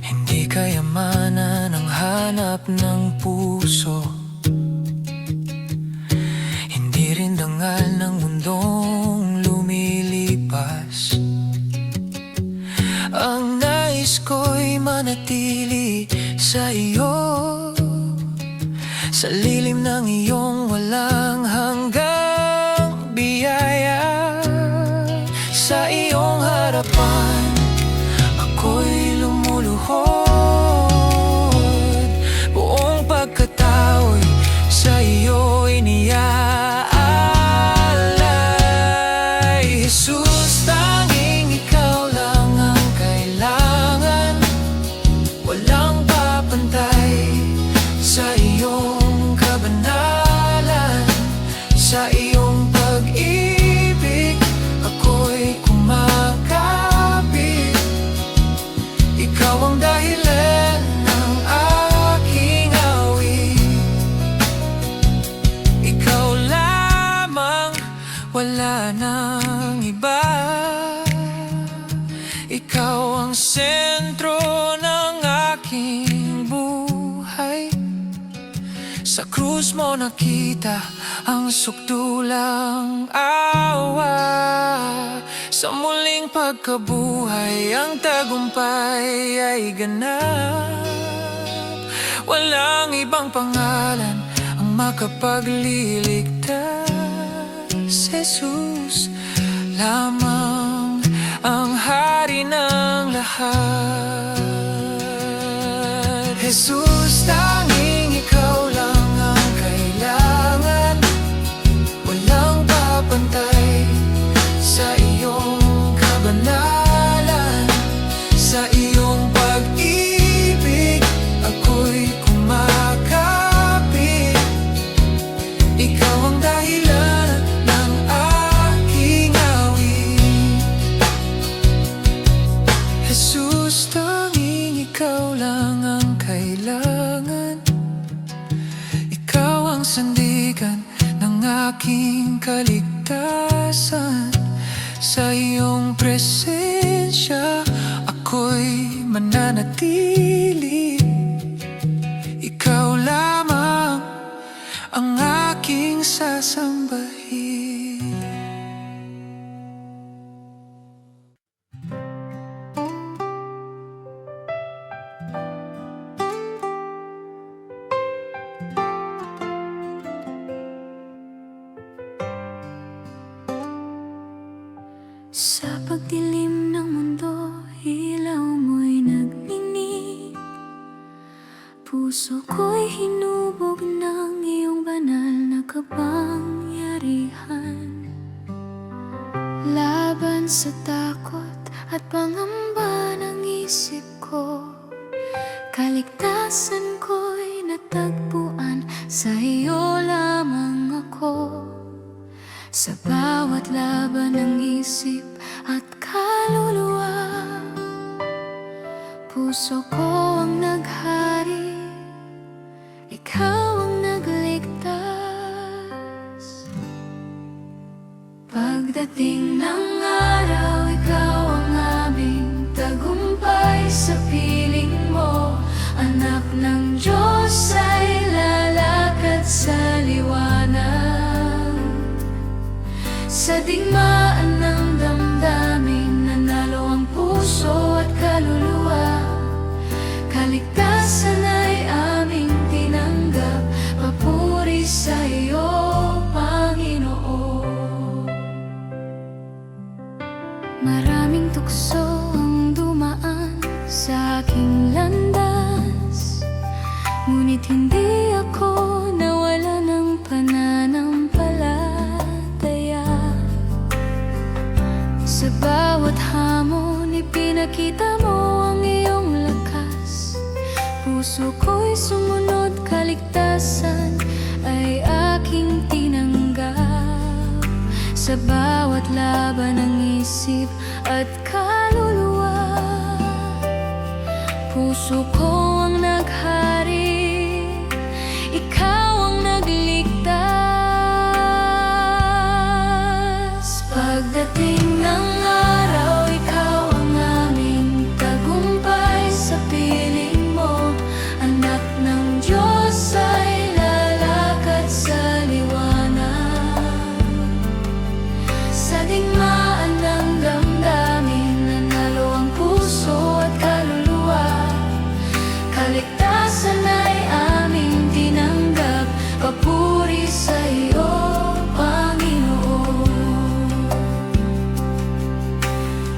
Hindi kayamanan ang hanap ng puso, hindi rin dangal ng mundong lumilipas. Ang nais ko'y manatili sa iyo, sa lilim ng iyong walang hanggang biyaya. Sa iyong harapan ako'y lumuluhod, buong pagkatao'y sa iyo iniaalay. Jesus, tanging ikaw lang ang kailangan. Walang papantay sa iyong kabanalan. Sa iyong pag-ibig ako'y kumakapit. Ikaw ang dahilan krus mo nakita ang sukdulang awa. Sa muling pagkabuhay ang tagumpay ay ganap. Walang ibang pangalan ang makapagliligtas. Jesus lamang ang hari ng lahat. Jesus, tanging ikaw lang ang kailangan. Walang papantay sa iyong kabanalan. Sa iyong pag-ibig ako'y kumakapit. Ikaw ang dahilan ng aking awit. Jesus, tanging ikaw lang ang kailangan. Ikaw ang sandigan ng aking kaligtasan. Sa iyong presensya ako'y mananatili. Ikaw lamang ang aking sasambahin. Sa pagdilim ng mundo, ilaw mo'y nagninig. Puso ko'y hinubog ng iyong banal na kapangyarihan. Laban sa takot at pangamba ng isip ko, kaligtasan ko'y natagpuan, sa iyo lamang ako. Sa bawat laban ng isip at kaluluwa, puso ko ang naghari, ikaw ang nagligtas. Pagdating ng araw, ikaw ang aming tagumpay. Sa piling mo, anak ng Diyos ay lalakad sa liwanag. Sa digmaan ng damdamin, nanalo ang puso at kaluluwa. Kaligtasan ay aming tinanggap, papuri sa iyo, Panginoon. Maraming tukso ang dumaan sa aking landas, ngunit hindi ako nawala ng pananampalataya. Sa bawat hamon, ipinakita mo ang iyong lakas. Puso ko'y sumunod, kaligtasan ay aking tinanggap. Sa bawat laban ng isip at kaluluwa, puso ko ang naghari, ikaw ang nagligtas. Pagdating ng araw, ikaw ang aming tagumpay. Sa piling mo, anak ng Diyos ay lalakad sa liwanag. Sa digmaan ng damdamin, nanalo ang puso at kaluluwa. Kaligtasan ay aming tinanggap, papuri sa iyo, Panginoon.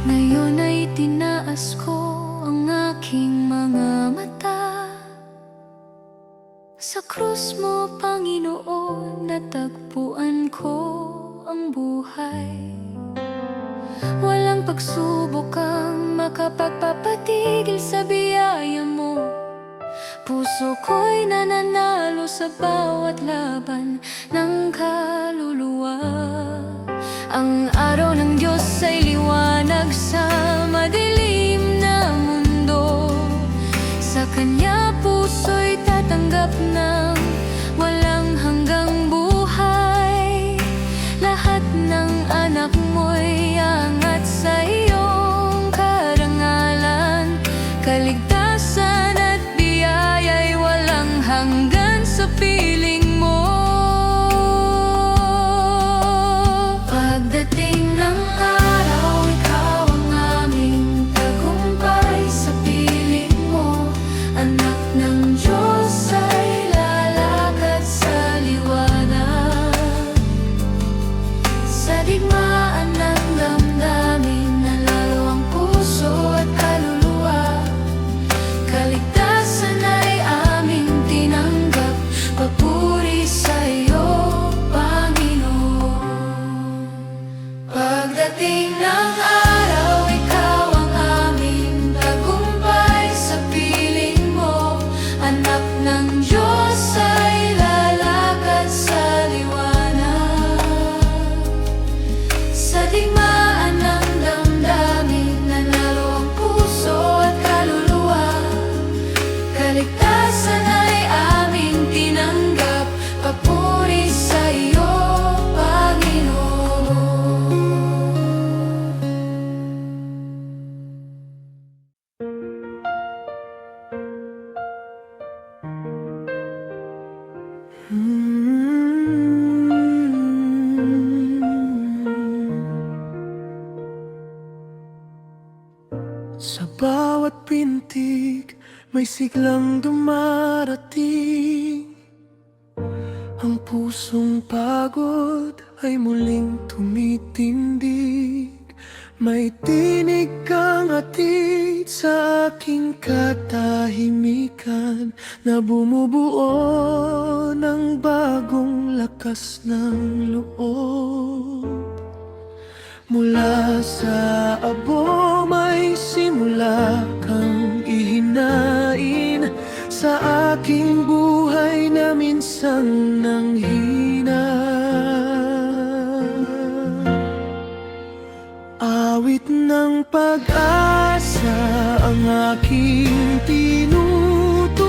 Ngayon ay tinaas ko ang aking mga mata. Sa krus mo, Panginoon, natagpuan ko ang buhay. Walang pagsubok ang makapagpapatigil sa biyaya mo. Puso ko'y nananalo sa bawat laban ng kaluluwa. Ang araw ng Diyos ay liwanag sa madilim na mundo. Sa Kanya puso'y tatanggap ng walang hanggang buhay. Lahat ng anak mo'y angat sa iyong karangalan. Kaligtasan at biyaya'y walang hanggan sa piling mo. Sa bawat pintig may siglang dumarating. Ang pusong pagod ay muling tumitindig. May tinig kang atid sa aking katahimikan na bumubuo ng bagong lakas ng loob. Mula sa abo may simula kang ihinain sa aking buhay na minsan nanghina. Awit ng pag-asa ang aking tinutugtog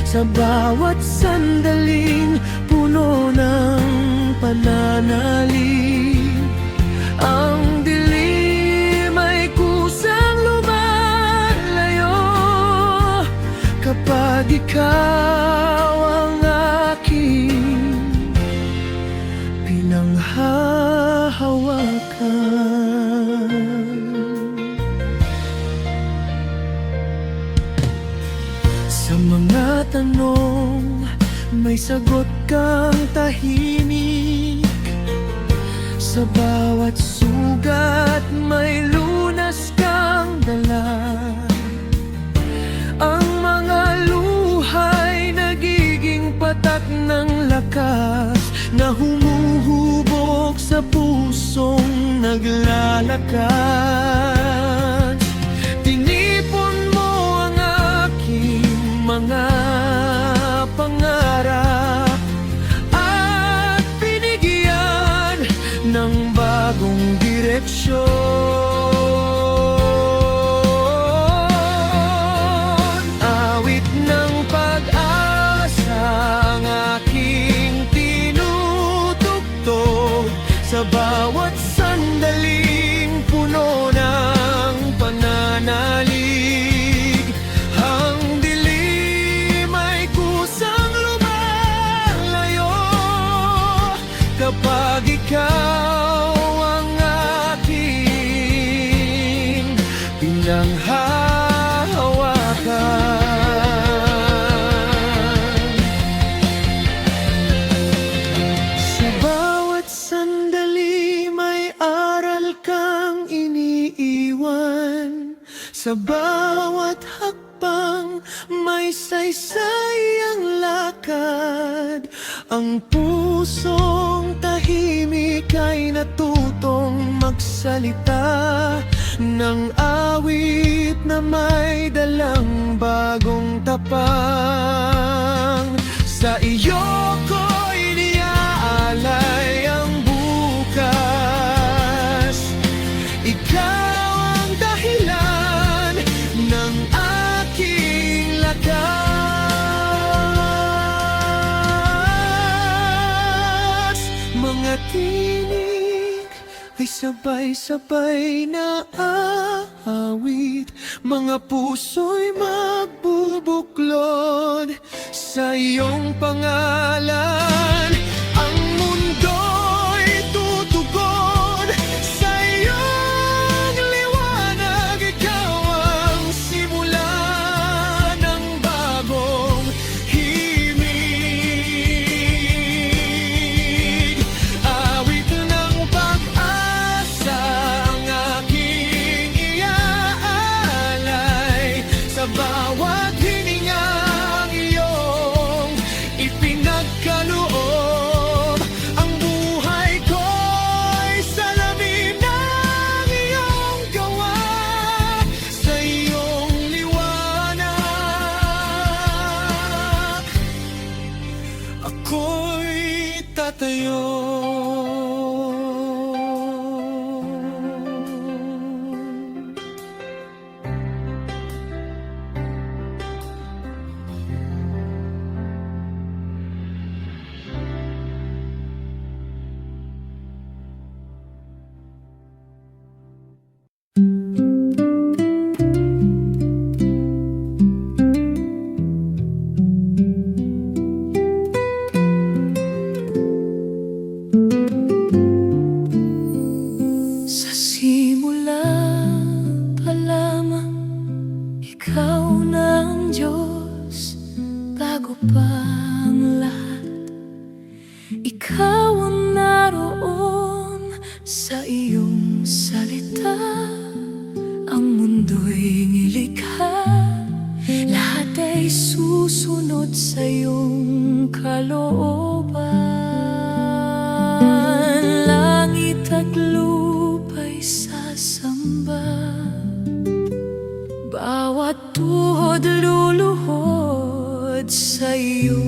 sa bawat sandaling puno ng pananalig. Ang dilim ay kusang lumalayo kapag ikaw ang aking pinanghahawakan. Sa mga tanong may sagot kang tahimik. Sa bawat sugat may lunas kang dala. Ang mga luhay nagiging patak ng lakas na humuhubog sa pusong naglalakas. Tinipon mo ang aking mga pangarap at binigyan ng bagong direksyon. Awit ng pag-asa ang aking tinutugtog sa bawat sandaling puno ng pananalig. Ang dilim ay kusang lumalayo kapag ikaw ang aking pinanghahawakan. Sa bawat sandali may aral kang iniiwan. Sa bawat hakbang may saysay ang lakad. Ang pusong tahimik ay natutong magsalita ng awit na may dalang bagong tapang. Sa iyo ko iniaalay ang bukas. Ikaw ang dahilan ng aking lakas. Mga tinig ay sabay-sabay na aawit. Mga puso'y magbubuklod sa iyong pangalan. Ang mundo'y tutugon sa iyong liwanag. Ikaw ang simula ng bagong himig. Awit ng pag-asa ang aking iaalay sa bawat hiningang iyong ipinagkaloob. ng Diyos bago pa ang lahat. Ikaw ang naroon sa iyong salita. Ang mundo'y nilikha, lahat ay susunod sa iyong kalooban. Langit at lupa'y sasamba, bawat tuhod luluhod sa iyo.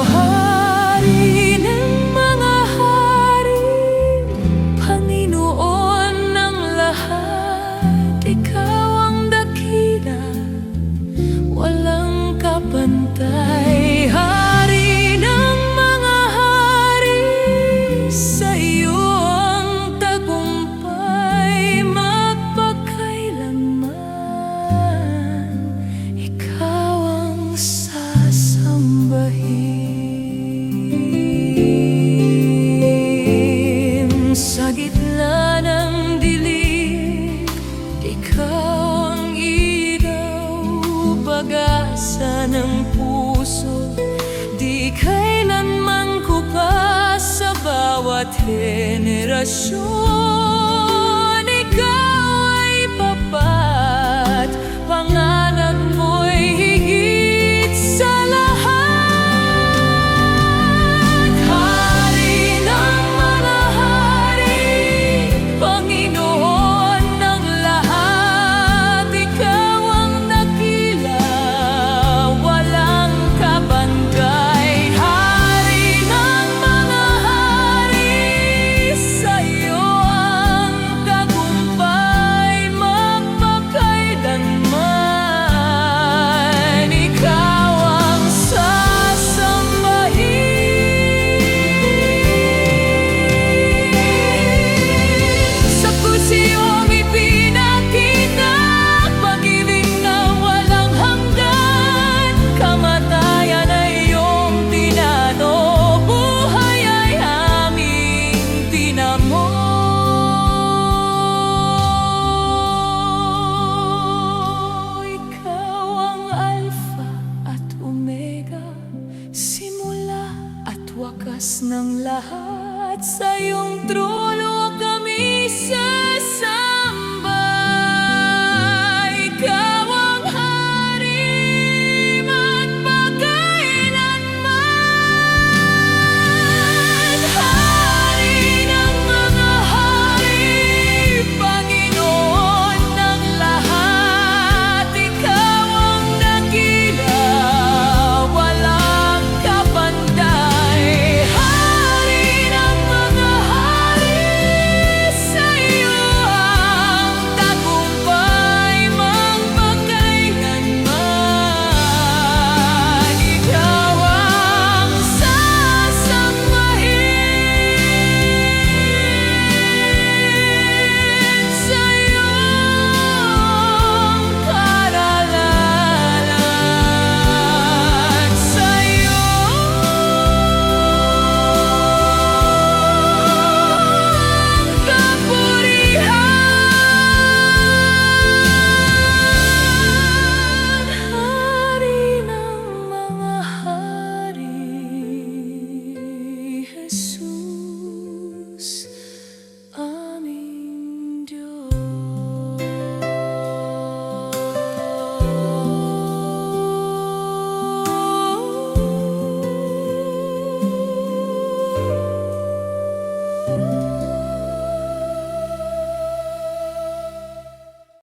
Hari ng mga hari, Panginoon ng lahat, ikaw ang dakila, walang kapantay. Hari ng mga hari, sa iyo ang tagumpay magpakailanman. Ikaw ang sasambahin. Sa gitna ng dilim, ikaw ang ilaw, pag-asa ng puso, di kailanman kupas sa bawat henerasyon.